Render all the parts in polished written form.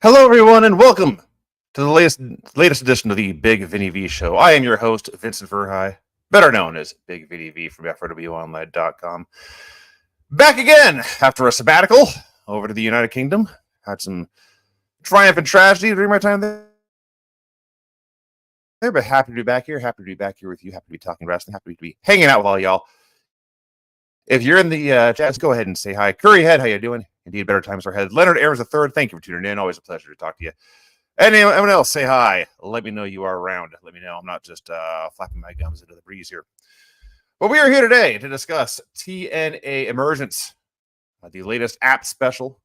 Hello, everyone, and welcome to the latest edition of the Big Vinny V Show. I am your host, Vincent Verhey, better known as Big Vinny V from FRWOnline.com. Back again after a sabbatical over to the United Kingdom. Had some triumph and tragedy during my time there, but happy to be back here. Happy to be back here with you. Happy to be talking wrestling. Happy to be hanging out with all y'all. If you're in the chat, go ahead and say hi. Curryhead, how you doing? Indeed, better times are ahead. Leonard Aarons III, thank you for tuning in. Always a pleasure to talk to you. Anyone else, say hi. Let me know you are around. Let me know I'm not just flapping my gums into the breeze here. But we are here today to discuss TNA Emergence, the latest app special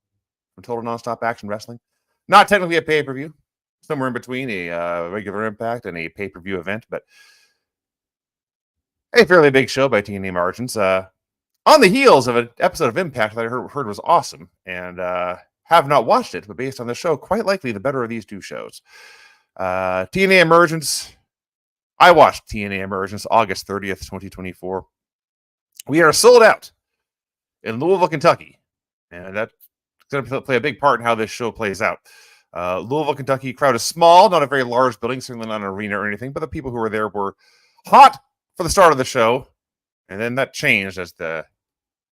from Total Nonstop Action Wrestling. Not technically a pay-per-view. Somewhere in between a regular Impact and a pay-per-view event, but a fairly big show by TNA Emergence. On the heels of an episode of Impact that I heard was awesome, and have not watched it, but based on the show, quite likely the better of these two shows. TNA Emergence. I watched TNA Emergence August 30th, 2024. We are sold out in Louisville, Kentucky, and that's going to play a big part in how this show plays out. Louisville, Kentucky, crowd is small, not a very large building, certainly not an arena or anything, but the people who were there were hot for the start of the show, and then that changed as the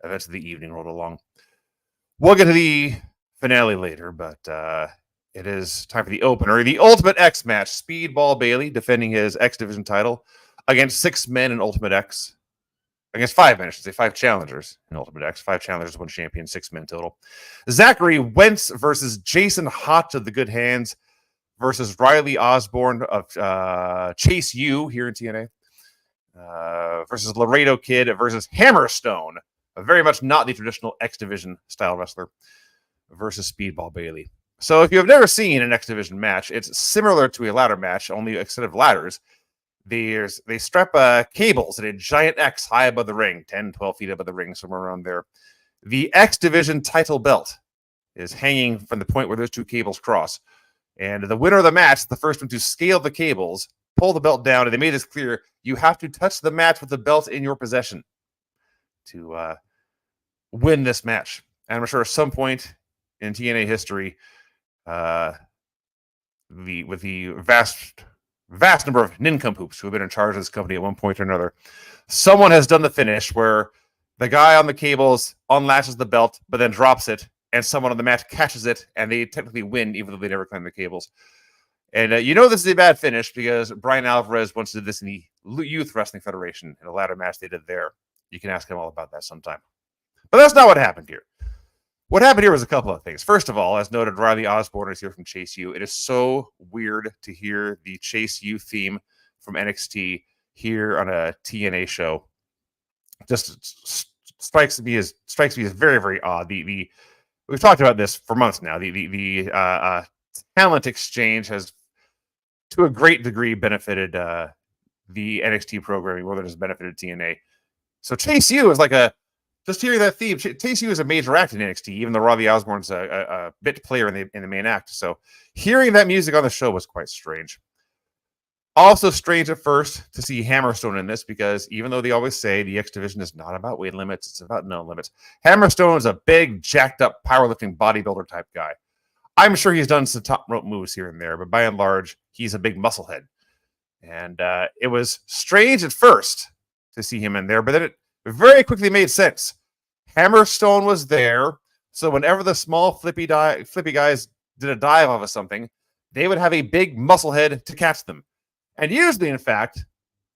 events of the evening rolled along. We'll get to the finale later, but it is time for the opener. The Ultimate X match. Speedball Bailey defending his X Division title against 6 men in Ultimate X. Against 5 men, I should say. 5 challengers in Ultimate X. 5 challengers, 1 champion, 6 men total. Zachary Wentz versus Jason Hotch of the Good Hands versus Riley Osborne of Chase U here in TNA. Versus Laredo Kid versus Hammerstone, very much not the traditional X Division style wrestler, versus Speedball Bailey. So if you have never seen an X Division match, it's similar to a ladder match, only instead of ladders, they strap cables at a giant X high above the ring, 10, 12 feet above the ring, somewhere around there. The X Division title belt is hanging from the point where those two cables cross. And the winner of the match, the first one to scale the cables, pull the belt down, and they made this clear, you have to touch the match with the belt in your possession to win this match. And I'm sure at some point in TNA history, with the vast number of nincompoops who have been in charge of this company at one point or another, someone has done the finish where the guy on the cables unlatches the belt, but then drops it, and someone on the match catches it, and they technically win, even though they never climbed the cables. And you know this is a bad finish because Brian Alvarez once did this in the Youth Wrestling Federation in a ladder match they did there. You can ask him all about that sometime. But that's not what happened here. What happened here was a couple of things. First of all, as noted, Riley Osborne is here from Chase U. It is so weird to hear the Chase U theme from NXT here on a TNA show. Just strikes me as very, very odd. We've talked about this for months now. The talent exchange has, to a great degree, benefited the NXT programming more than it has benefited TNA. So Chase U is like just hearing that theme. Chase U is a major act in NXT, even though Riley Osborne's a bit player in the main act. So hearing that music on the show was quite strange. Also strange at first to see Hammerstone in this, because even though they always say the X Division is not about weight limits, it's about no limits. Hammerstone is a big, jacked up, powerlifting bodybuilder type guy. I'm sure he's done some top rope moves here and there, but by and large, he's a big musclehead. And it was strange at first to see him in there, but then it very quickly made sense. Hammerstone was there, so whenever the small flippy guys did a dive off of something, they would have a big musclehead to catch them. And usually, in fact,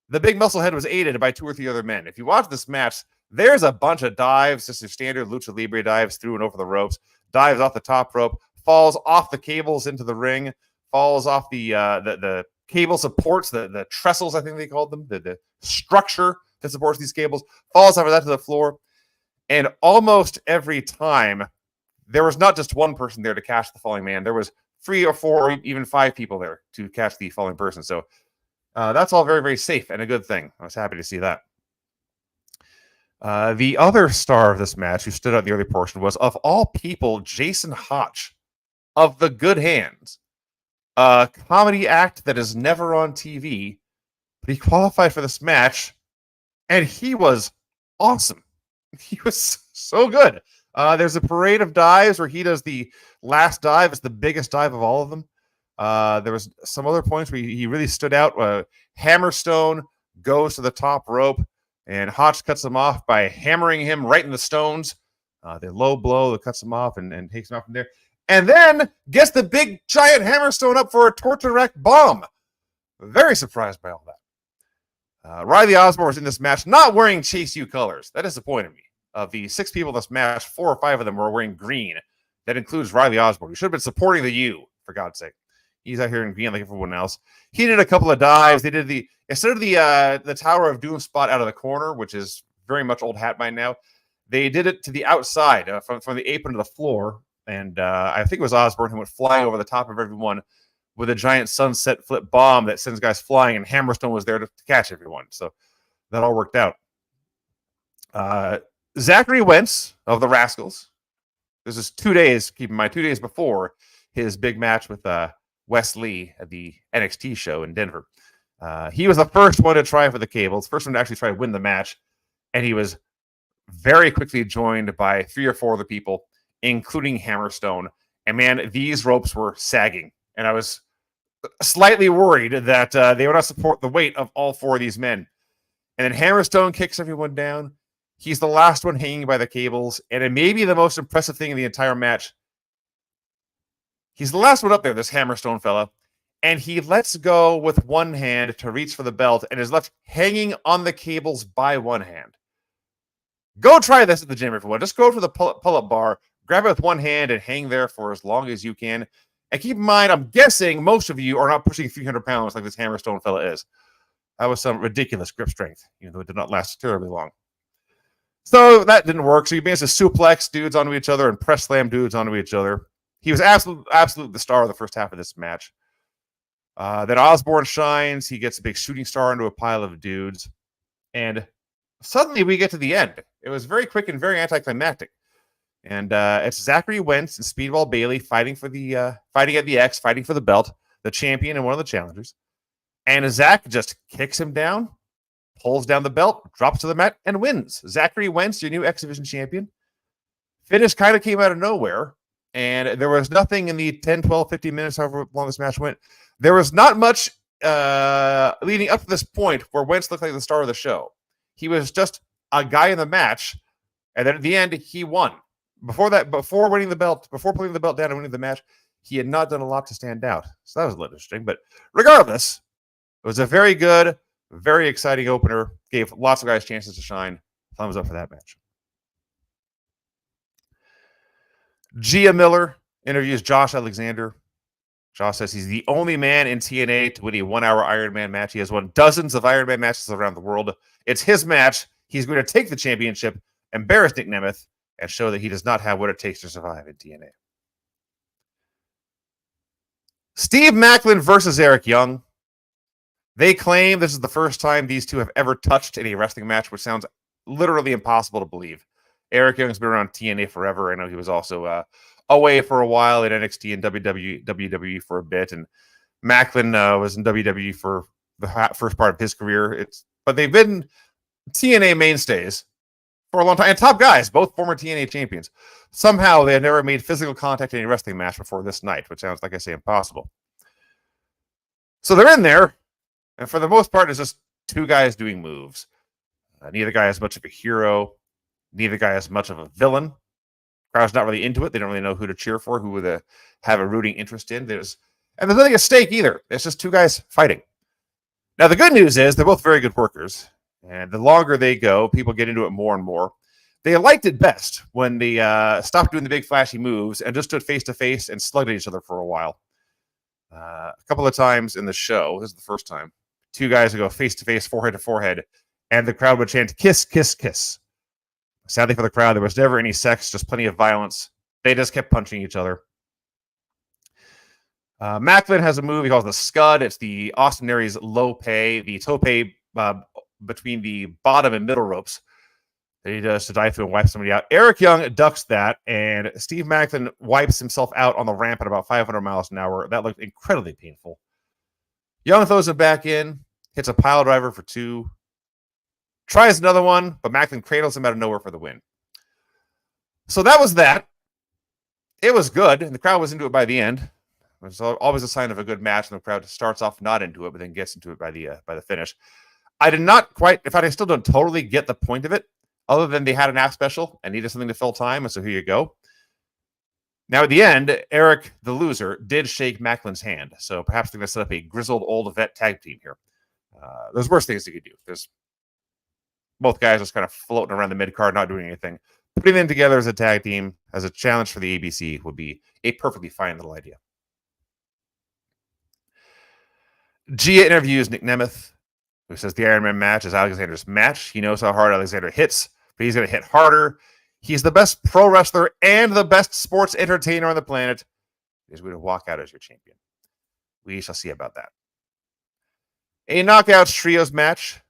the big musclehead was aided by 2 or 3 other men. If you watch this match, there's a bunch of dives, just your standard Lucha Libre dives through and over the ropes, dives off the top rope, falls off the cables into the ring, falls off the cable supports, the trestles, I think they called them, the structure that supports these cables, falls over that to the floor. And almost every time, there was not just one person there to catch the falling man. There was 3 or 4 or even 5 people there to catch the falling person. So that's all very, very safe and a good thing. I was happy to see that. The other star of this match who stood out in the early portion was, of all people, Jason Hotch of the Good Hands. A comedy act that is never on TV, but he qualified for this match, and he was awesome. He was so good. There's a parade of dives where he does the last dive. It's the biggest dive of all of them. There was some other points where he really stood out. Hammerstone goes to the top rope, and Hotch cuts him off by hammering him right in the stones. The low blow that cuts him off and takes him off from there. And then gets the big giant Hammerstone up for a torture rack bomb. Very surprised by all that. Riley Osborne was in this match not wearing Chase U colors. That disappointed me. Of the 6 people in this match, 4 or 5 of them were wearing green. That includes Riley Osborne, who should have been supporting the U, for God's sake. He's out here in green like everyone else. He did a couple of dives. They did instead of the Tower of Doom spot out of the corner, which is very much old hat by now, they did it to the outside from the apron to the floor. And I think it was Osborne who went flying over the top of everyone with a giant sunset flip bomb that sends guys flying, and Hammerstone was there to catch everyone. So that all worked out. Zachary Wentz of the Rascals. This is 2 days, keep in mind, 2 days before his big match with Wes Lee at the NXT show in Denver. He was the first one to try for the cables, first one to actually try to win the match, and he was very quickly joined by 3 or 4 other people, including Hammerstone. And man, these ropes were sagging, and I was slightly worried that they would not support the weight of all 4 of these men. And then Hammerstone kicks everyone down. He's the last one hanging by the cables, and it may be the most impressive thing in the entire match. He's the last one up there, this Hammerstone fella, and he lets go with one hand to reach for the belt and is left hanging on the cables by one hand. Go try this at the gym, everyone. Just go to the pull-up bar, grab it with one hand, and hang there for as long as you can. And keep in mind, I'm guessing most of you are not pushing 300 pounds like this Hammerstone fella is. That was some ridiculous grip strength, even though it did not last terribly long. So that didn't work. So he managed to suplex dudes onto each other and press slam dudes onto each other. He was absolutely the star of the first half of this match. Then Osborne shines. He gets a big shooting star into a pile of dudes. And suddenly we get to the end. It was very quick and very anticlimactic. And it's Zachary Wentz and Speedball Bailey fighting at the X, fighting for the belt, the champion and one of the challengers. And Zach just kicks him down, pulls down the belt, drops to the mat, and wins. Zachary Wentz, your new X Division champion. Finish kind of came out of nowhere, and there was nothing in the 10, 12, 15 minutes, however long this match went. There was not much leading up to this point where Wentz looked like the star of the show. He was just a guy in the match, and then at the end, he won. Before winning the belt, before putting the belt down and winning the match, he had not done a lot to stand out. So that was a little interesting. But regardless, it was a very good, very exciting opener. Gave lots of guys chances to shine. Thumbs up for that match. Gia Miller interviews Josh Alexander. Josh says he's the only man in TNA to win a 1-hour Ironman match. He has won dozens of Ironman matches around the world. It's his match. He's going to take the championship, embarrass Nic Nemeth, and show that he does not have what it takes to survive in TNA. Steve Macklin versus Eric Young. They claim this is the first time these two have ever touched in a wrestling match, which sounds literally impossible to believe. Eric Young's been around TNA forever. I know he was also away for a while at NXT and WWE for a bit, and Macklin was in WWE for the first part of his career. But they've been TNA mainstays for a long time, and top guys, both former TNA champions. Somehow they had never made physical contact in a wrestling match before this night, which sounds, like I say, impossible. So they're in there, and for the most part, it's just two guys doing moves. Neither guy is much of a hero. Neither guy is much of a villain. Crowd's not really into it. They don't really know who to cheer for, who would have a rooting interest in. There's nothing at stake either. It's just two guys fighting. Now, the good news is they're both very good workers. And the longer they go, people get into it more and more. They liked it best when they stopped doing the big flashy moves and just stood face-to-face and slugged at each other for a while. A couple of times in the show, this is the first time, two guys would go face-to-face, forehead to forehead, and the crowd would chant, "Kiss, kiss, kiss." Sadly for the crowd, there was never any sex, just plenty of violence. They just kept punching each other. Macklin has a move he calls the Scud. It's the Austin Aries low pay, the tope between the bottom and middle ropes that he does to dive through and wipe somebody out. Eric Young ducks that, and Steve Macklin wipes himself out on the ramp at about 500 miles an hour. That looked incredibly painful. Young throws it back in, hits a pile driver for 2. Tries another one, but Macklin cradles him out of nowhere for the win. So that was that. It was good, and the crowd was into it by the end. It was always a sign of a good match, and the crowd starts off not into it, but then gets into it by the finish. I did not quite, in fact, I still don't totally get the point of it, other than they had an app special and needed something to fill time, and so here you go. Now, at the end, Eric, the loser, did shake Macklin's hand, so perhaps they're going to set up a grizzled old vet tag team here. There's worse things they could do. There's both guys just kind of floating around the mid-card, not doing anything. Putting them together as a tag team, as a challenge for the ABC, would be a perfectly fine little idea. Gia interviews Nic Nemeth, who says the Ironman match is Alexander's match. He knows how hard Alexander hits, but he's going to hit harder. He's the best pro wrestler and the best sports entertainer on the planet. He's going to walk out as your champion. We shall see about that. A Knockouts Trios match.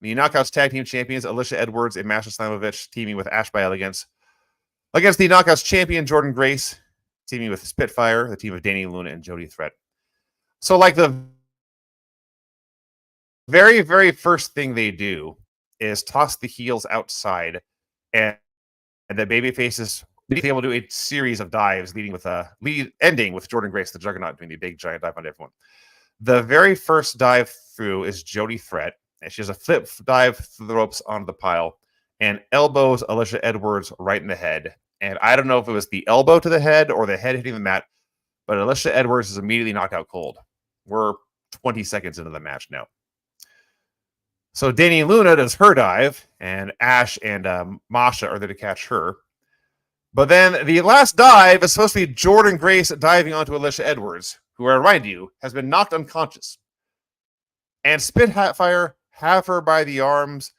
The Knockouts Tag Team Champions, Alicia Edwards and Masha Slamovich, teaming with Ash by Elegance. Against the Knockouts Champion, Jordan Grace, teaming with Spitfire, the team of Danny Luna and Jody Threat. So, like, the very, very first thing they do is toss the heels outside, and the baby faces be able to do a series of dives, ending with Jordan Grace, the Juggernaut, doing the big giant dive on everyone. The very first dive through is Jody Threat, and she has a flip dive through the ropes onto the pile and elbows Alicia Edwards right in the head. And I don't know if it was the elbow to the head or the head hitting the mat, but Alicia Edwards is immediately knocked out cold. We're 20 seconds into the match now. So Danny Luna does her dive, and Ash and Masha are there to catch her. But then the last dive is supposed to be Jordan Grace diving onto Alicia Edwards, who, I remind you, has been knocked unconscious. And Spitfire have her by the arms.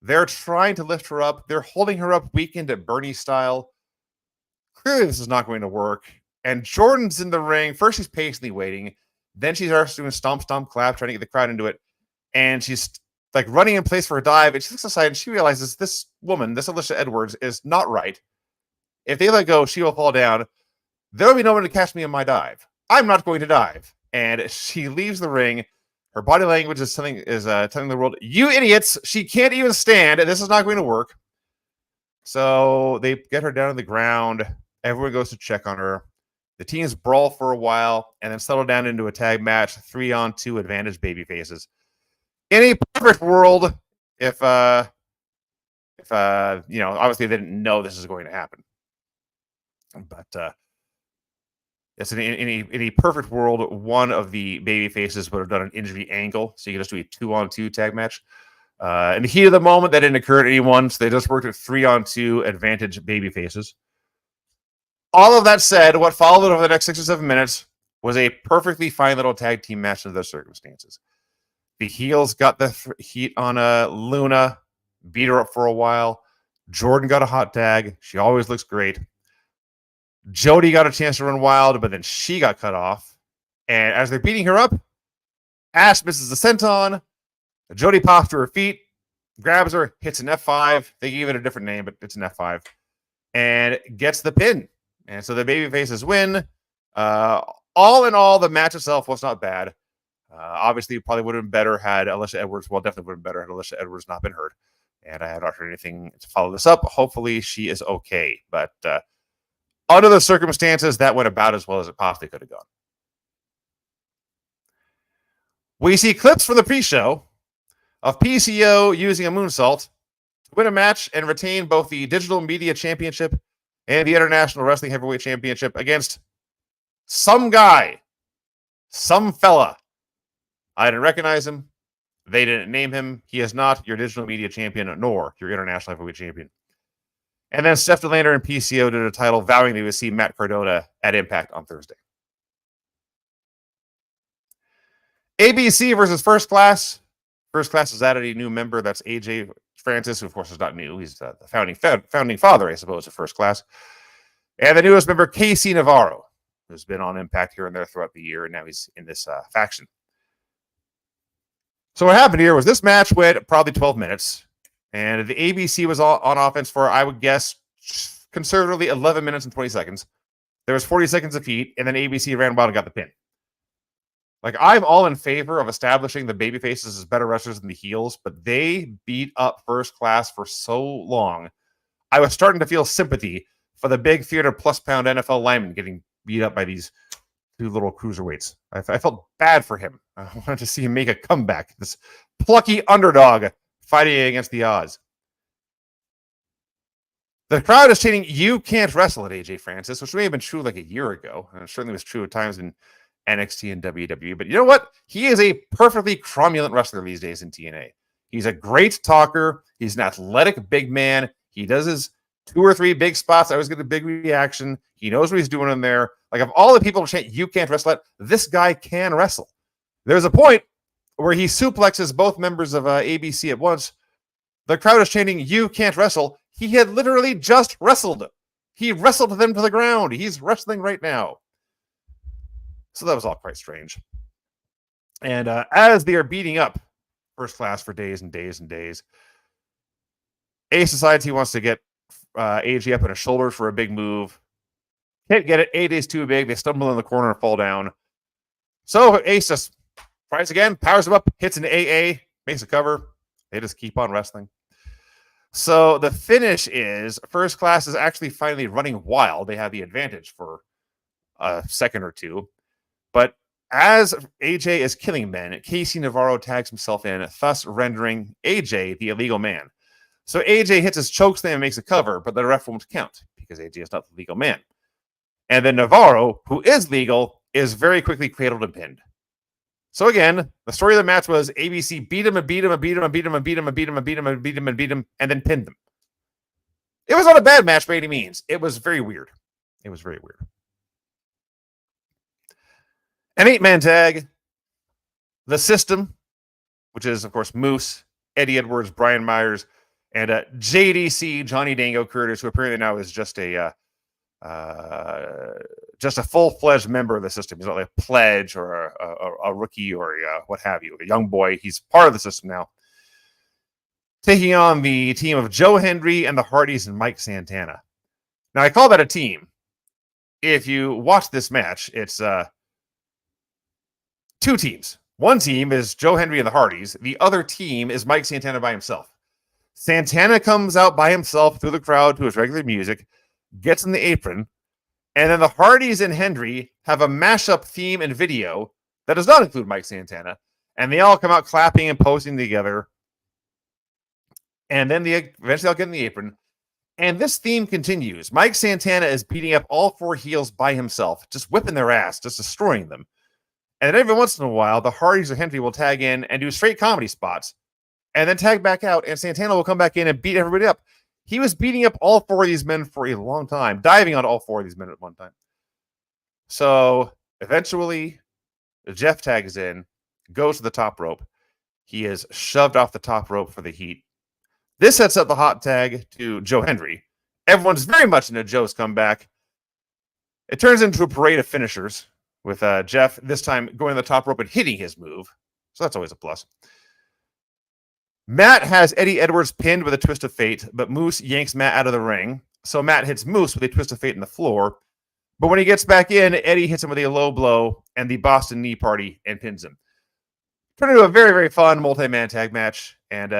They're trying to lift her up. They're holding her up weekend at Bernie style. Clearly, this is not going to work. And Jordan's in the ring. First, she's patiently waiting. Then she starts doing stomp, stomp, clap, trying to get the crowd into it. And she's like running in place for a dive. And she looks aside and she realizes this woman, this Alicia Edwards, is not right. If they let go, she will fall down. There will be no one to catch me in my dive. I'm not going to dive. And she leaves the ring. Her body language is telling the world, you idiots, she can't even stand. This is not going to work. So they get her down on the ground. Everyone goes to check on her. The teams brawl for a while and then settle down into a tag match, 3-on-2 advantage baby faces. In a perfect world, if obviously they didn't know this is going to happen. But it's in a perfect world, one of the baby faces would have done an injury angle, so you can just do a 2-on-2 tag match. In the heat of the moment, that didn't occur to anyone, so they just worked at 3-on-2 advantage baby faces. All of that said, what followed over the next 6 or 7 minutes was a perfectly fine little tag team match under those circumstances. The heels got the heat on Luna, beat her up for a while. Jordan got a hot tag. She always looks great. Jody got a chance to run wild, but then she got cut off. And as they're beating her up, Ash misses the senton. Jody pops to her feet, grabs her, hits an F5. They gave it a different name, but it's an F5. And gets the pin. And so the babyfaces win. All in all, the match itself was not bad. Obviously, it probably would have been better had Alicia Edwards, definitely would have been better had Alicia Edwards not been hurt. And I have not heard anything to follow this up. Hopefully, she is okay. But under the circumstances, that went about as well as it possibly could have gone. We see clips from the pre-show of PCO using a moonsault to win a match and retain both the Digital Media Championship and the International Wrestling Heavyweight Championship against some guy, some fella. I didn't recognize him. They didn't name him. He is not your Digital Media Champion nor your International Heavyweight Champion. And then Steph DeLander and PCO did a title vowing they would see Matt Cardona at Impact on Thursday. ABC versus First Class. First Class has added a new member. That's AJ Francis, who of course is not new. He's the founding father, I suppose, of First Class. And the newest member, KC Navarro, who's been on Impact here and there throughout the year, and now he's in this faction. So what happened here was this match went probably 12 minutes. And the ABC was on offense for, I would guess, conservatively 11 minutes and 20 seconds. There was 40 seconds of heat, and then ABC ran wild and got the pin. Like, I'm all in favor of establishing the babyfaces as better wrestlers than the heels, but they beat up First Class for so long. I was starting to feel sympathy for the big 300-plus pound NFL lineman getting beat up by these two little cruiserweights. I felt bad for him. I wanted to see him make a comeback. This plucky underdog fighting against the odds. The crowd is chanting, "You can't wrestle" at AJ Francis, which may have been true like a year ago. And it certainly was true at times in NXT and WWE. But you know what? He is a perfectly cromulent wrestler these days in TNA. He's a great talker. He's an athletic big man. He does his 2 or 3 big spots. I always get a big reaction. He knows what he's doing in there. Like, of all the people chant, "You can't wrestle" at, this guy can wrestle. There's a point where he suplexes both members of ABC at once. The crowd is chanting, "You can't wrestle." He had literally just wrestled. He wrestled them to the ground. He's wrestling right now. So that was all quite strange. And as they are beating up First Class for days and days and days, Ace decides he wants to get AJ up on his shoulders for a big move. Can't get it. AJ's too big. They stumble in the corner and fall down. So Ace just tries again, powers him up, hits an AA, makes a cover. They just keep on wrestling. So the finish is First Class is actually finally running wild. They have the advantage for a second or two. But as AJ is killing men, Casey Navarro tags himself in, thus rendering AJ the illegal man. So AJ hits his chokeslam and makes a cover, but the ref won't count because AJ is not the legal man. And then Navarro, who is legal, is very quickly cradled and pinned. So again, the story of the match was ABC beat him and beat him and beat him and beat him and beat him and beat him and beat him and beat him and beat him and then pinned them. It was not a bad match by any means. It was very weird. It was very weird. An 8-man tag. The System, which is, of course, Moose, Eddie Edwards, Brian Myers, and JDC, Johnny Dango Curtis, who apparently now is just a full-fledged member of the System. He's not like a pledge or a rookie or what have you, a young boy. He's part of the System now. Taking on the team of Joe Hendry and the Hardys and Mike Santana. Now, I call that a team. If you watch this match, it's 2 teams. One team is Joe Hendry and the Hardys. The other team is Mike Santana by himself. Santana comes out by himself through the crowd to his regular music, gets in the apron, and then the Hardys and Hendry have a mashup theme and video that does not include Mike Santana, and they all come out clapping and posing together, and then eventually they'll get in the apron, and this theme continues. Mike Santana is beating up all 4 heels by himself, just whipping their ass, just destroying them. And then every once in a while, the Hardys or Hendry will tag in and do straight comedy spots, and then tag back out, and Santana will come back in and beat everybody up. He was beating up all 4 of these men for a long time, diving on all 4 of these men at one time. So eventually, Jeff tags in, goes to the top rope. He is shoved off the top rope for the heat. This sets up the hot tag to Joe Hendry. Everyone's very much into Joe's comeback. It turns into a parade of finishers with Jeff this time going to the top rope and hitting his move. So that's always a plus. Matt has Eddie Edwards pinned with a twist of fate, but Moose yanks Matt out of the ring. So Matt hits Moose with a twist of fate in the floor. But when he gets back in, Eddie hits him with a low blow and the Boston Knee Party and pins him. Turned into a very, very fun multi-man tag match. And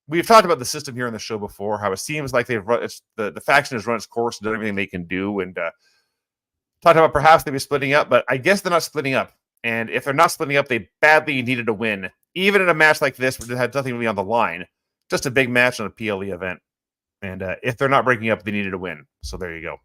we've talked about the System here on the show before, how it seems like they've run the faction has run its course and done everything they can do. And talked about perhaps they'd be splitting up, but I guess they're not splitting up. And if they're not splitting up, they badly needed a win. Even in a match like this, where it had nothing really on the line, just a big match on a PLE event. And if they're not breaking up, they needed a win. So there you go.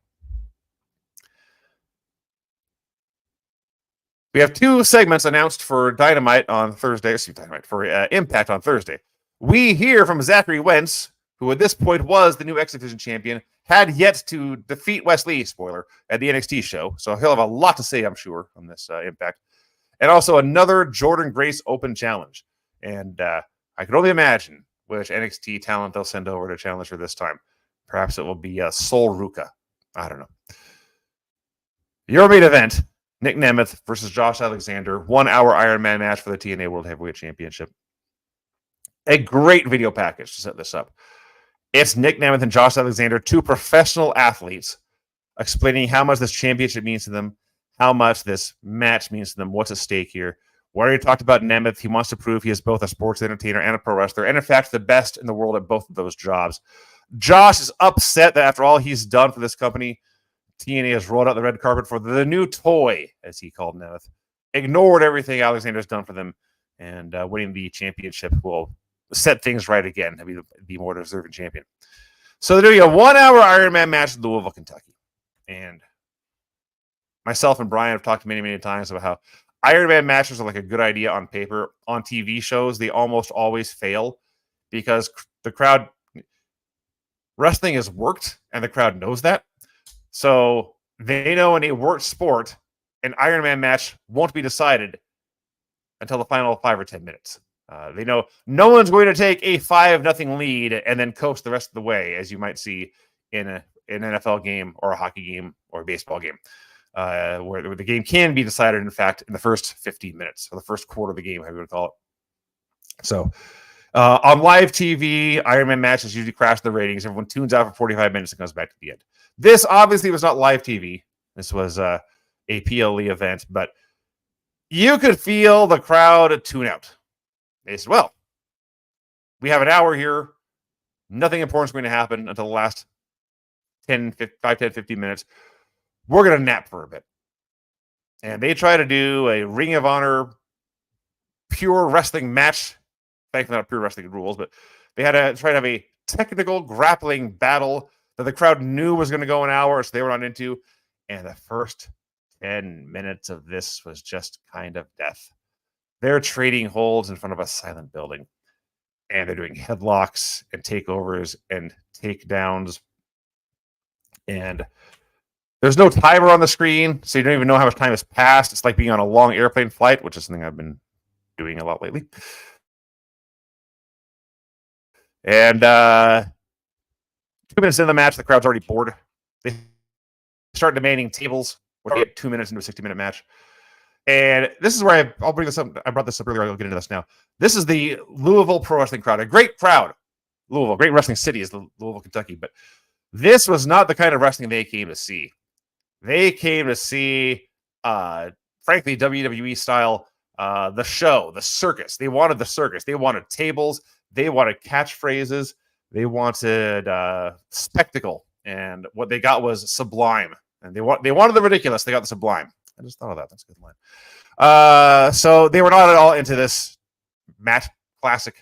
We have 2 segments announced for Dynamite on Thursday. For Impact on Thursday. We hear from Zachary Wentz, who at this point was the new X Division champion, had yet to defeat Wesley, spoiler, at the NXT show. So he'll have a lot to say, I'm sure, on this Impact. And also another Jordan Grace Open Challenge. And I can only imagine which NXT talent they'll send over to challenge her this time. Perhaps it will be Sol Ruka. I don't know. Your main event, Nic Nemeth versus Josh Alexander. 1-hour Ironman match for the TNA World Heavyweight Championship. A great video package to set this up. It's Nic Nemeth and Josh Alexander, 2 professional athletes, explaining how much this championship means to them, how much this match means to them, what's at stake here. We already talked about Nemeth. He wants to prove he is both a sports entertainer and a pro wrestler, and in fact, the best in the world at both of those jobs. Josh is upset that after all he's done for this company, TNA has rolled out the red carpet for the new toy, as he called Nemeth, ignored everything Alexander's done for them, and winning the championship will set things right again and be more deserving champion. So they're doing a 1-hour Ironman match in Louisville, Kentucky. And myself and Brian have talked many, many times about how Ironman matches are like a good idea on paper. On TV shows, they almost always fail because the crowd, wrestling has worked and the crowd knows that. So they know in a worked sport, an Ironman match won't be decided until the final 5 or 10 minutes. They know no one's going to take a 5-0 lead and then coast the rest of the way, as you might see in an NFL game or a hockey game or a baseball game, where the game can be decided, in fact, in the first 15 minutes or the first quarter of the game, however you want to call it. So on live TV, Ironman matches usually crash the ratings. Everyone tunes out for 45 minutes and comes back to the end. This obviously was not live TV. This was a PLE event, but you could feel the crowd tune out. They said, well, we have an hour here. Nothing important is going to happen until the last 10, 15 minutes. We're going to nap for a bit. And they try to do a Ring of Honor pure wrestling match. Thankfully, not pure wrestling rules, but they had to try to have a technical grappling battle that the crowd knew was going to go an hour, so they were not into. And the first 10 minutes of this was just kind of death. They're trading holds in front of a silent building, and they're doing headlocks and takeovers and takedowns. And there's no timer on the screen, so you don't even know how much time has passed. It's like being on a long airplane flight, which is something I've been doing a lot lately. And 2 minutes into the match, the crowd's already bored. They start demanding tables. We're get 2 minutes into a 60-minute match. And this is where I'll bring this up. I brought this up earlier. I'll get into this now. This is the Louisville Pro Wrestling crowd. A great crowd. Louisville, great wrestling city is Louisville, Kentucky. But this was not the kind of wrestling they came to see. They came to see, frankly, WWE style, the show, the circus. They wanted the circus. They wanted tables. They wanted catchphrases. They wanted spectacle. And what they got was sublime. And they wanted the ridiculous. They got the sublime. I just thought of that. That's a good line. So they were not at all into this match classic.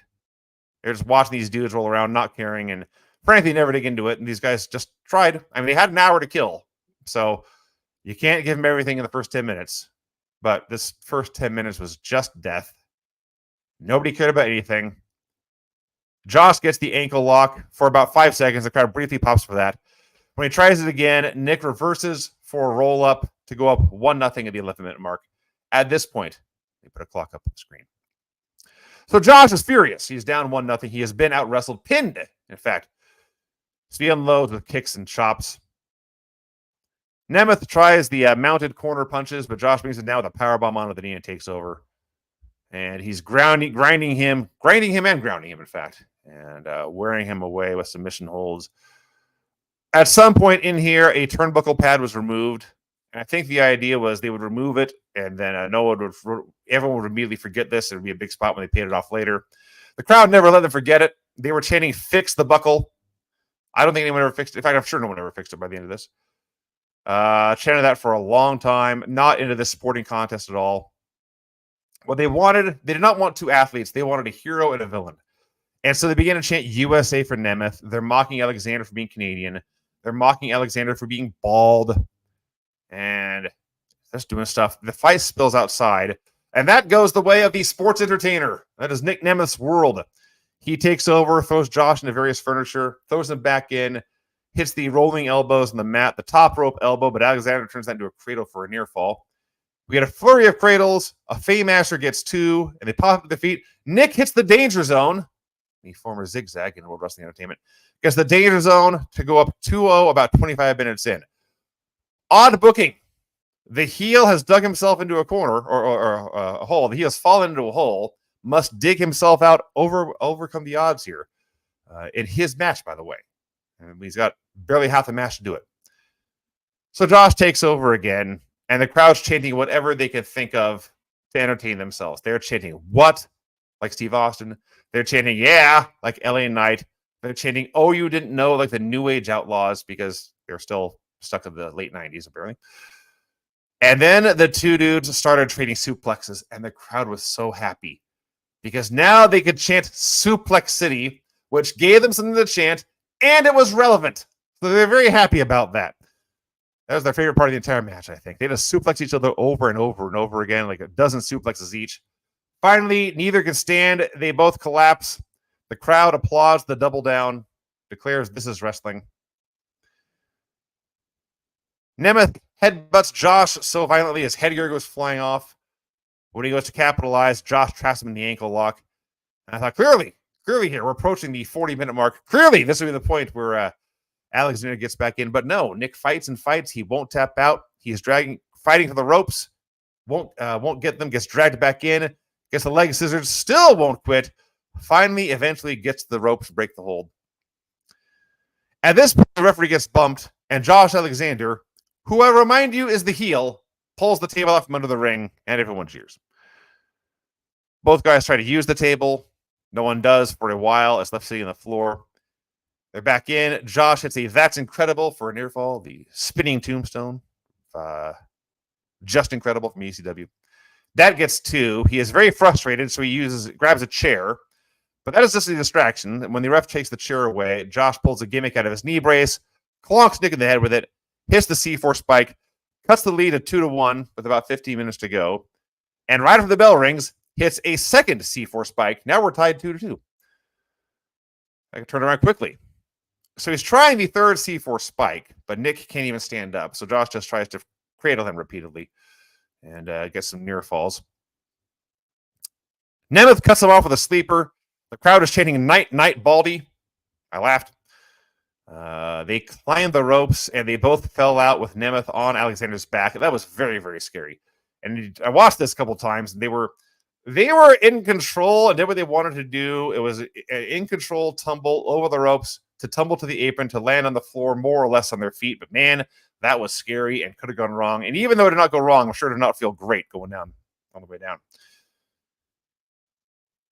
They're just watching these dudes roll around, not caring, and frankly, never dig into it. And these guys just tried. I mean, they had an hour to kill. So you can't give them everything in the first 10 minutes. But this first 10 minutes was just death. Nobody cared about anything. Josh gets the ankle lock for about 5 seconds. The crowd briefly pops for that. When he tries it again, Nick reverses for a roll-up to go up 1-0 at the 11-minute mark. At this point, they put a clock up on the screen. So Josh is furious. He's down 1-0. He has been out-wrestled, pinned, in fact. So he unloads with kicks and chops. Nemeth tries the mounted corner punches, but Josh brings it down with a powerbomb onto the knee and takes over. And he's grinding him, in fact, and wearing him away with submission holds. At some point in here, a turnbuckle pad was removed. And I think the idea was they would remove it, and then everyone would immediately forget this. It would be a big spot when they paid it off later. The crowd never let them forget it. They were chanting, "Fix the buckle." I don't think anyone ever fixed it. In fact, I'm sure no one ever fixed it by the end of this. Chanted that for a long time, not into this sporting contest at all. What they wanted, they did not want two athletes. They wanted a hero and a villain. And so they began to chant USA for Nemeth. They're mocking Alexander for being Canadian. They're mocking Alexander for being bald. And just doing stuff. The fight spills outside. And that goes the way of the sports entertainer. That is Nic Nemeth's world. He takes over, throws Josh into various furniture, throws him back in, hits the rolling elbows on the mat, the top rope elbow, but Alexander turns that into a cradle for a near fall. We get a flurry of cradles. A Faymaster gets 2, and they pop up the feet. Nick hits the danger zone. The former zigzag in World Wrestling Entertainment. Gets the danger zone to go up 2-0 about 25 minutes in. Odd booking. The heel has dug himself into a corner or a hole. The heel has fallen into a hole. Must dig himself out, overcome the odds here. In his match, by the way. And he's got barely half the match to do it. So Josh takes over again. And the crowd's chanting whatever they can think of to entertain themselves. They're chanting, "What?" like Steve Austin. They're chanting, "Yeah," like LA Knight. They're chanting, "Oh, you didn't know," like the New Age Outlaws, because they're still stuck in the late 90s, apparently. And then the two dudes started trading suplexes, and the crowd was so happy because now they could chant Suplex City, which gave them something to chant, and it was relevant. So they're very happy about that. That was their favorite part of the entire match, I think. They just suplex each other over and over and over again, like a dozen suplexes each. Finally, neither can stand. They both collapse. The crowd applauds the double down, declares this is wrestling. Nemeth headbutts Josh so violently his headgear goes flying off. When he goes to capitalize, Josh traps him in the ankle lock. And I thought, clearly here, we're approaching the 40-minute mark. Clearly, this will be the point where Alexander gets back in. But no, Nic fights and fights. He won't tap out. He's fighting for the ropes. Won't get them. Gets dragged back in. Gets the leg scissors. Still won't quit. Finally, eventually gets the ropes to break the hold. At this point, the referee gets bumped, and Josh Alexander, who I remind you is the heel, pulls the table out from under the ring, and everyone cheers. Both guys try to use the table. No one does for a while. It's left sitting on the floor. They're back in. Josh hits a "That's incredible" for a near fall. The spinning tombstone. Just incredible from ECW. That gets 2. He is very frustrated, so he grabs a chair. But that is just a distraction. And when the ref takes the chair away, Josh pulls a gimmick out of his knee brace, clonks Nic in the head with it, hits the C4 spike, cuts the lead at 2-1 with about 15 minutes to go. And right after the bell rings, hits a second C4 spike. Now we're tied 2-2. I can turn around quickly. So he's trying the third C4 spike, but Nic can't even stand up. So Josh just tries to cradle him repeatedly and gets some near falls. Nemeth cuts him off with a sleeper. The crowd is chanting "Night, Night, Baldy." I laughed. They climbed the ropes, and they both fell out with Nemeth on Alexander's back. That was very, very scary. And I watched this a couple times, and they were in control and did what they wanted to do. It was an in control tumble over the ropes to tumble to the apron to land on the floor more or less on their feet. But man, that was scary and could have gone wrong. And even though it did not go wrong, I'm sure it did not feel great going down on the way down.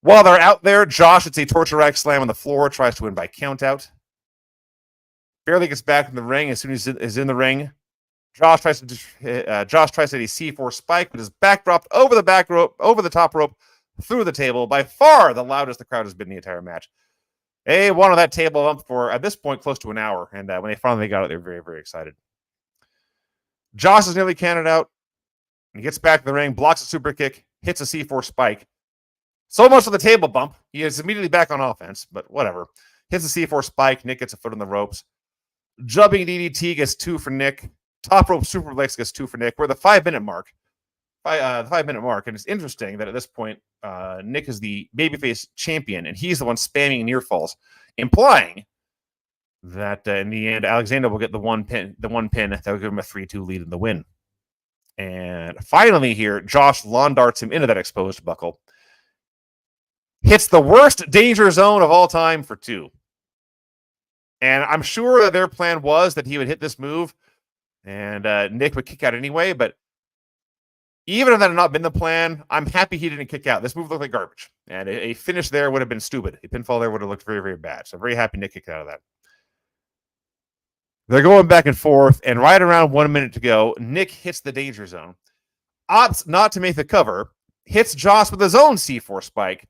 While they're out there, Josh hits a torture rack slam on the floor, tries to win by countout. Barely gets back in the ring. As soon as he's in the ring, Josh tries to hit a C4 spike, but his back dropped over the back rope, over the top rope, through the table. By far the loudest the crowd has been the entire match. They wanted that table up for, at this point, close to an hour. And when they finally got it, they were very, very excited. Josh is nearly counted out. He gets back in the ring, blocks a super kick, hits a C4 spike. So much for the table bump. He is immediately back on offense, but whatever. Hits a C4 spike. Nic gets a foot on the ropes. Jumping DDT gets 2 for Nic. Top rope superplex gets 2 for Nic. We're at the 5-minute mark. The 5-minute mark. And it's interesting that at this point, Nic is the babyface champion, and he's the one spamming near falls, implying that in the end, Alexander will get the one pin that will give him a 3-2 lead in the win. And finally here, Josh lawn darts him into that exposed buckle. Hits the worst danger zone of all time for 2. And I'm sure that their plan was that he would hit this move and Nic would kick out anyway. But even if that had not been the plan, I'm happy he didn't kick out. This move looked like garbage. And a finish there would have been stupid. A pinfall there would have looked very, very bad. So I'm very happy Nic kicked out of that. They're going back and forth. And right around 1 minute to go, Nic hits the danger zone. Opts not to make the cover. Hits Josh with his own C4 spike.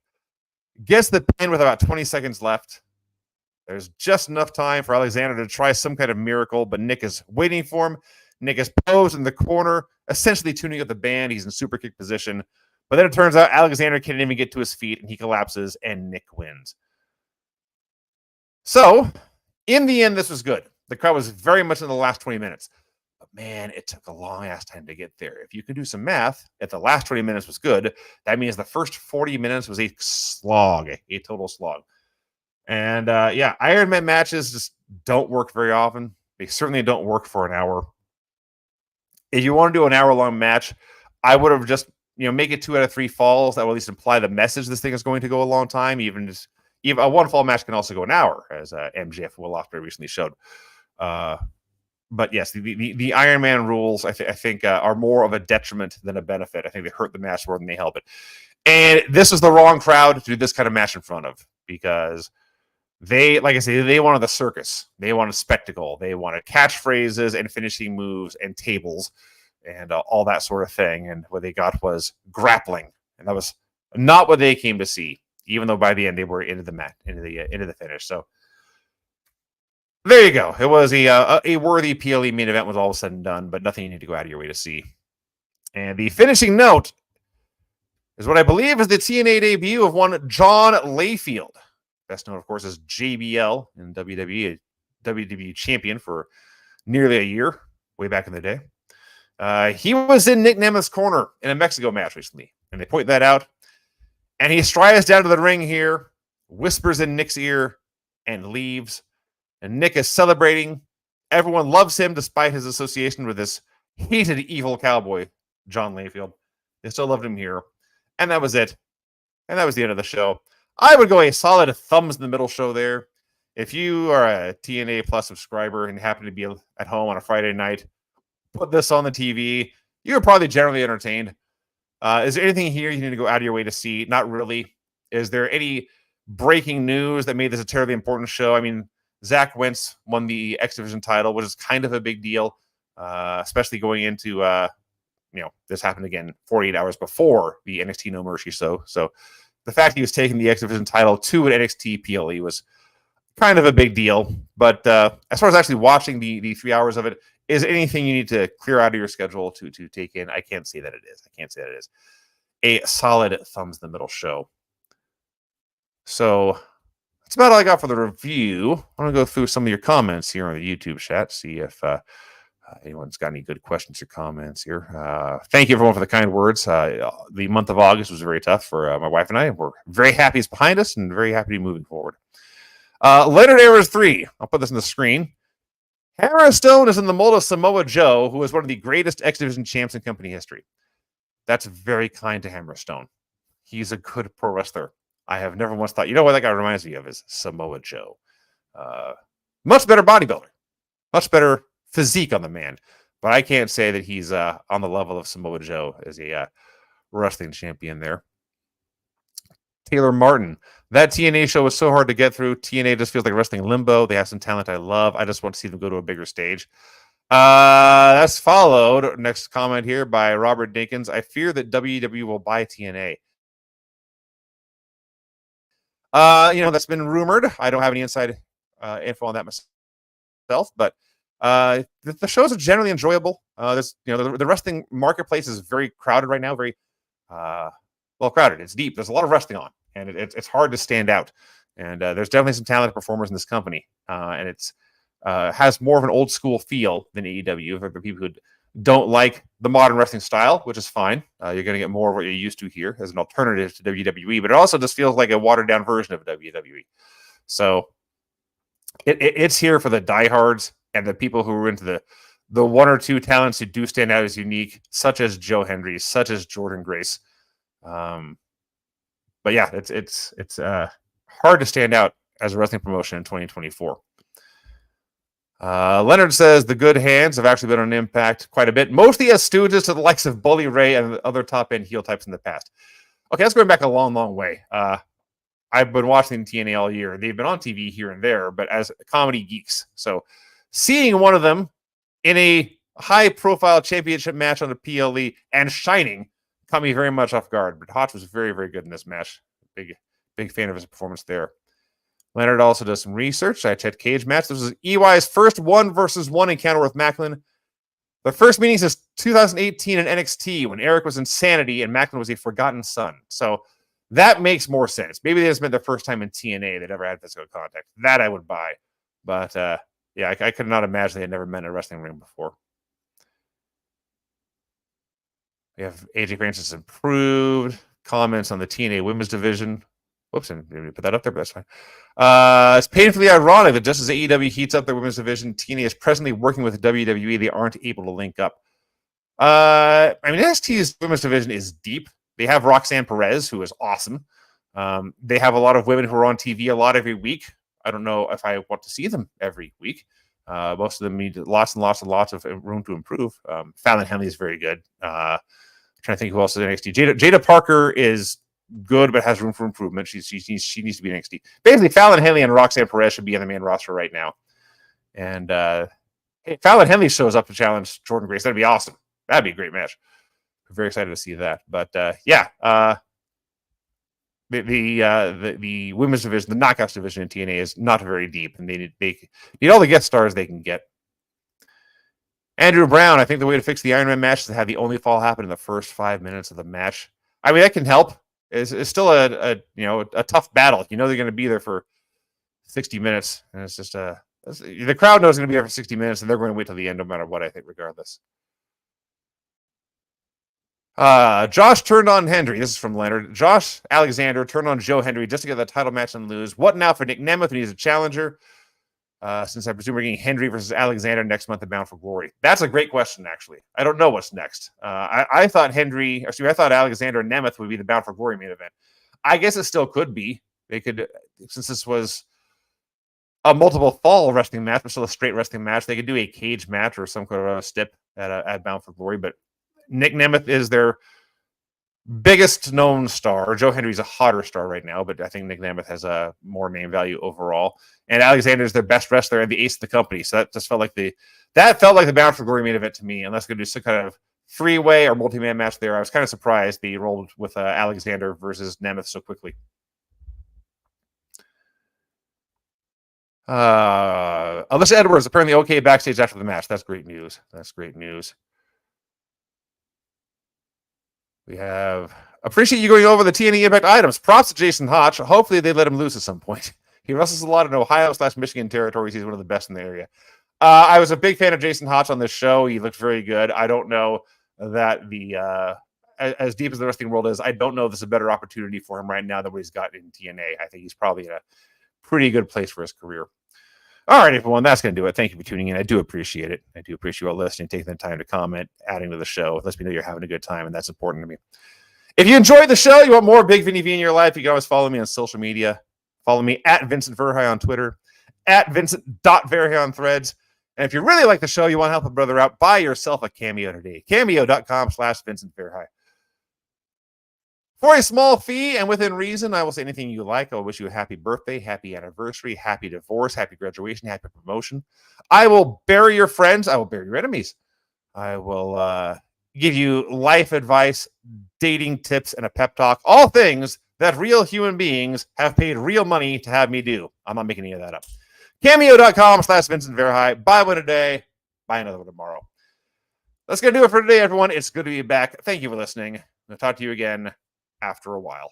Gets the pin with about 20 seconds left. There's just enough time for Alexander to try some kind of miracle, but Nic is waiting for him. Nic is posed in the corner, essentially tuning up the band. He's in super kick position. But then it turns out Alexander can't even get to his feet, and he collapses, and Nic wins. So, in the end, this was good. The crowd was very much in the last 20 minutes. But man, it took a long-ass time to get there. If you can do some math, if the last 20 minutes was good, that means the first 40 minutes was a slog, a total slog. And yeah, Ironman matches just don't work very often. They certainly don't work for an hour. If you want to do an hour-long match, I would have just, make it 2 out of 3 falls. That will at least imply the message this thing is going to go a long time. Even a 1 fall match can also go an hour, as MJF Will Ospreay recently showed. But yes, the Iron Man rules, I think, are more of a detriment than a benefit. I think they hurt the match more than they help it. And this is the wrong crowd to do this kind of match in front of, because They, like I say, they wanted the circus. They wanted spectacle. They wanted catchphrases and finishing moves and tables and all that sort of thing. And what they got was grappling, and that was not what they came to see. Even though by the end they were into the mat, into the finish. So there you go. It was a worthy PLE main event was all said and done, but nothing you need to go out of your way to see. And the finishing note is what I believe is the TNA debut of one John Layfield. Best known, of course, as JBL in WWE, a WWE champion for nearly a year, way back in the day. He was in Nic Nemeth's corner in a Mexico match recently, and they point that out. And he strides down to the ring here, whispers in Nick's ear, and leaves. And Nick is celebrating. Everyone loves him despite his association with this hated evil cowboy, John Layfield. They still loved him here. And that was it. And that was the end of the show. I would go a solid thumbs in the middle show there. If you are a TNA Plus subscriber and happen to be at home on a Friday night, put this on the TV. You're probably generally entertained. Is there anything here you need to go out of your way to see? Not really. Is there any breaking news that made this a terribly important show? I mean, Zach Wentz won the X Division title, which is kind of a big deal, especially going into, this happened again 48 hours before the NXT No Mercy show. So the fact he was taking the X Division title to an NXT PLE was kind of a big deal. But as far as actually watching the 3 hours of it, is anything you need to clear out of your schedule to take in? I can't say that it is. I can't say that it is. A solid thumbs in the middle show. So that's about all I got for the review. I'm going to go through some of your comments here on the YouTube chat, see if anyone's got any good questions or comments here. Thank you, everyone, for the kind words. The month of August was very tough for my wife and I. We're very happy it's behind us and very happy to be moving forward. Leonard Ayers 3. I'll put this on the screen. Hammer Stone is in the mold of Samoa Joe, who is one of the greatest X Division champs in company history. That's very kind to Hammer Stone. He's a good pro wrestler. I have never once thought, you know what that guy reminds me of is Samoa Joe. Much better bodybuilder. Much better physique on the man. But I can't say that he's on the level of Samoa Joe as a wrestling champion there. Taylor Martin. That TNA show was so hard to get through. TNA just feels like wrestling limbo. They have some talent I love. I just want to see them go to a bigger stage. That's followed, next comment here, by Robert Dinkins. I fear that WWE will buy TNA. That's been rumored. I don't have any inside info on that myself, but the shows are generally enjoyable. The wrestling marketplace is very crowded right now, very crowded. It's deep. There's a lot of wrestling on, and it's hard to stand out. And there's definitely some talented performers in this company, and it's has more of an old school feel than AEW for people who don't like the modern wrestling style, which is fine. You're going to get more of what you're used to here as an alternative to WWE, but it also just feels like a watered down version of WWE. So it's here for the diehards and the people who are into the one or two talents who do stand out as unique, such as Joe Hendry, such as Jordan Grace. But yeah, it's hard to stand out as a wrestling promotion in 2024. Leonard says the good hands have actually been on Impact quite a bit, mostly as stooges to the likes of Bully Ray and other top-end heel types in the past. Okay, that's going back a long, long way. I've been watching TNA all year. They've been on TV here and there, but as comedy geeks. So seeing one of them in a high-profile championship match on the PLE and shining caught me very much off guard. But Hotch was very, very good in this match. Big fan of his performance there. Leonard also does some research. I checked Cage Match. This was EY's first 1-versus-1 encounter with Macklin. The first meeting since 2018 in NXT when Eric was Insanity and Macklin was a forgotten son. So that makes more sense. Maybe this meant the first time in TNA they'd ever had physical contact. That I would buy. But I could not imagine they had never met in a wrestling ring before. We have AJ Francis improved. Comments on the TNA women's division. Whoops, I didn't put that up there, but that's fine. It's painfully ironic that just as AEW heats up their women's division, TNA is presently working with WWE. They aren't able to link up. NXT's women's division is deep. They have Roxanne Perez, who is awesome. They have a lot of women who are on TV a lot every week. I don't know if I want to see them every week. Most of them need lots and lots and lots of room to improve. Fallon Henley is very good. I'm trying to think who else is in NXT. Jada Parker is good, but has room for improvement. She needs to be in NXT. Basically, Fallon Henley and Roxanne Perez should be on the main roster right now. And hey, Fallon Henley shows up to challenge Jordynne Grace. That'd be awesome. That'd be a great match. I'm very excited to see that. But yeah, the women's division, the knockouts division in TNA is not very deep, and they need all the guest stars they can get. Andrew Brown, I think the way to fix the Ironman match is to have the only fall happen in the first 5 minutes of the match. I mean, that can help. It's still a tough battle. You know they're going to be there for 60 minutes, and it's just the crowd knows they're going to be there for 60 minutes, and they're going to wait till the end no matter what, I think, regardless. Josh turned on Hendry. This is from Leonard. Josh Alexander turned on Joe Hendry just to get the title match and lose. What now for Nic Nemeth when he's a challenger? Since I presume we're getting Hendry versus Alexander next month at Bound for Glory. That's a great question, actually. I don't know what's next. I thought Alexander and Nemeth would be the Bound for Glory main event. I guess it still could be. They could, since this was a multiple fall wrestling match, but still a straight wrestling match, they could do a cage match or some kind of a stip at Bound for Glory. But Nic Nemeth is their biggest known star. Joe Hendry's a hotter star right now, but I think Nic Nemeth has a more name value overall. And Alexander is their best wrestler and the ace of the company. So that just felt like the Bound for Glory main event to me. Unless they're going to do some kind of three-way or multi-man match there, I was kind of surprised they rolled with Alexander versus Nemeth so quickly. Alyssa Edwards apparently okay backstage after the match. That's great news. We have appreciate you going over the TNA Impact items. Props to Jason Hotch. Hopefully they let him loose at some point. He wrestles a lot in Ohio/Michigan territories. He's one of the best in the area. I was a big fan of Jason Hotch on this show. He looked very good. I don't know that as deep as the wrestling world is, I don't know if there's a better opportunity for him right now than what he's got in TNA. I think he's probably in a pretty good place for his career. All right, everyone, that's going to do it. Thank you for tuning in. I do appreciate it. I do appreciate you all listening, taking the time to comment, adding to the show. It lets me know you're having a good time, and that's important to me. If you enjoyed the show, you want more Big Vinny V in your life, you can always follow me on social media. Follow me at Vincent Verhey on Twitter, at Vincent.Verhey on Threads. And if you really like the show, you want to help a brother out, buy yourself a Cameo today. Cameo.com/Vincent Verhey. For a small fee and within reason, I will say anything you like. I will wish you a happy birthday, happy anniversary, happy divorce, happy graduation, happy promotion. I will bury your friends. I will bury your enemies. I will give you life advice, dating tips, and a pep talk. All things that real human beings have paid real money to have me do. I'm not making any of that up. Cameo.com/Vincent Verhey. Buy one today. Buy another one tomorrow. That's going to do it for today, everyone. It's good to be back. Thank you for listening. I'll talk to you again after a while.